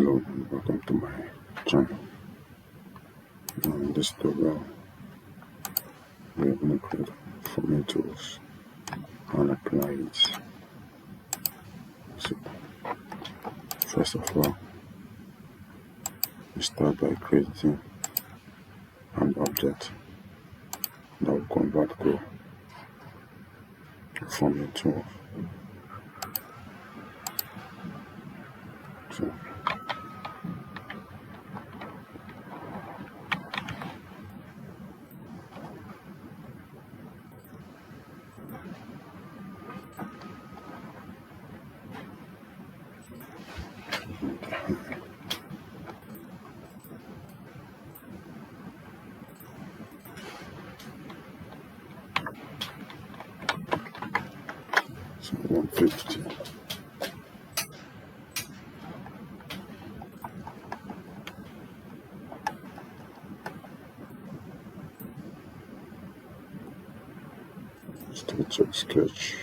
Hello and welcome to my channel. Now in this tutorial we are going to create forming tools and apply it. So first of all, we start by creating an object that will convert to forming tool. So so 150. Start sketch.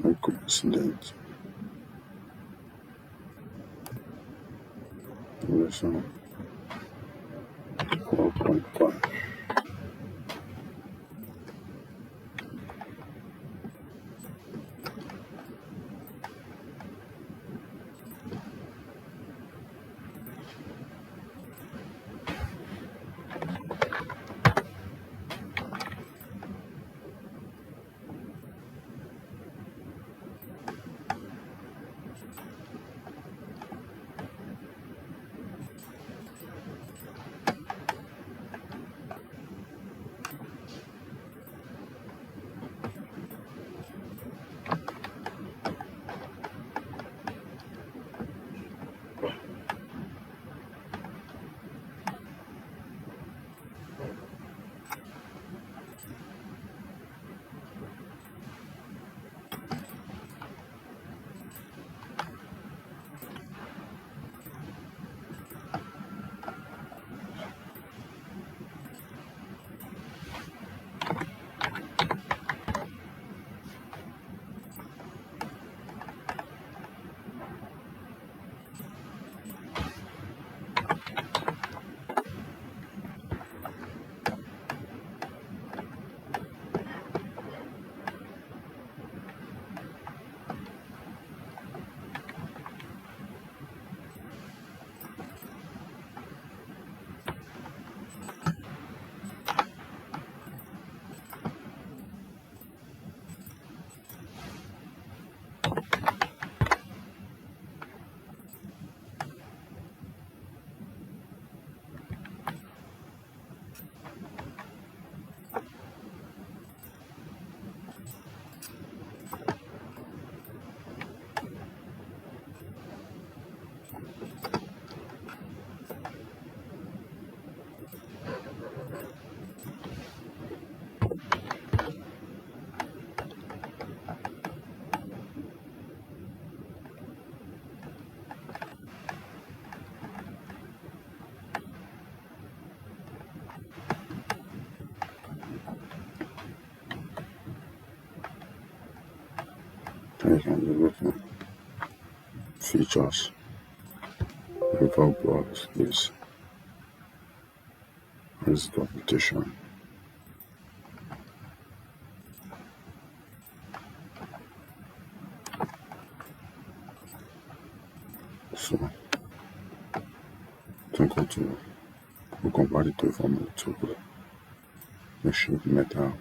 No coincidence. Relation 4.5. you can be looking features. Revolve box is documentation. So go to we convert it to a formula tool. The shape metal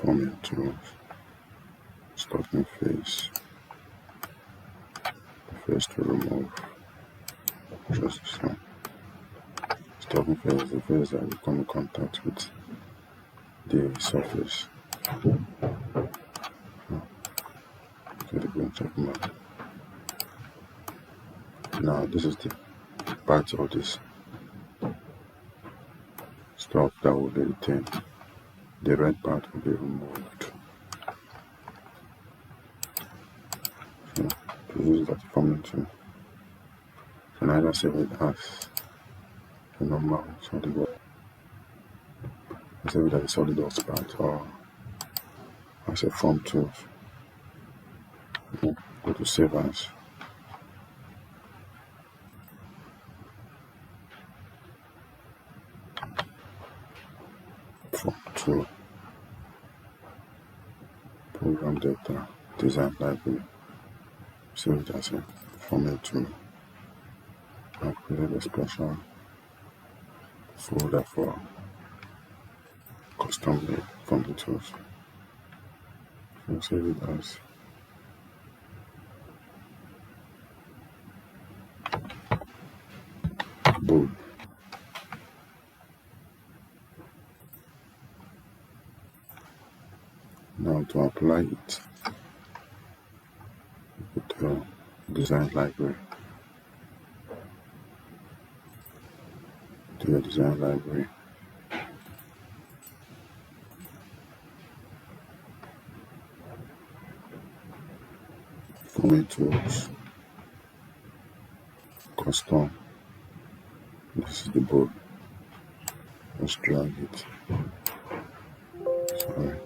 formula tools. Starting face. The face to remove. Just so. Starting face is the face that will come in contact with the surface. So the green check mark. Now this is the part of this stuff that will be retained. The red part will be removed. So to use that formula tool, you can either save it as a normal Solidworks, save it as a Solidworks part, or as a form tool. Go to save as. Form tool. Program data. Design library. Save it as a format tool. I've created a special folder for custom made format tools. So save it as bold. Now to apply it, put the design library. To your design library. Format tools. Custom. This is the board. Let's drag it. Sorry.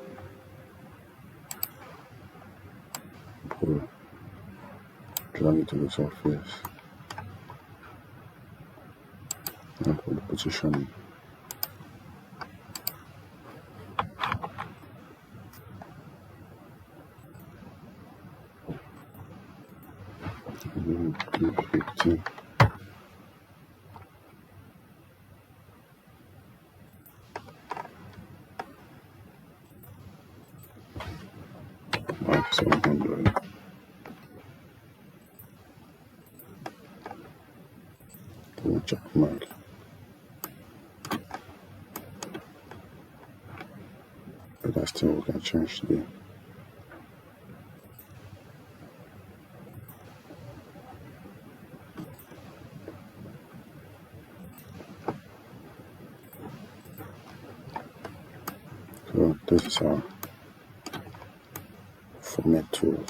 Board. Drag it to the surface. And for the positioning. Do 50. Like 700. Check mark. But I still can change the so this is our format tool.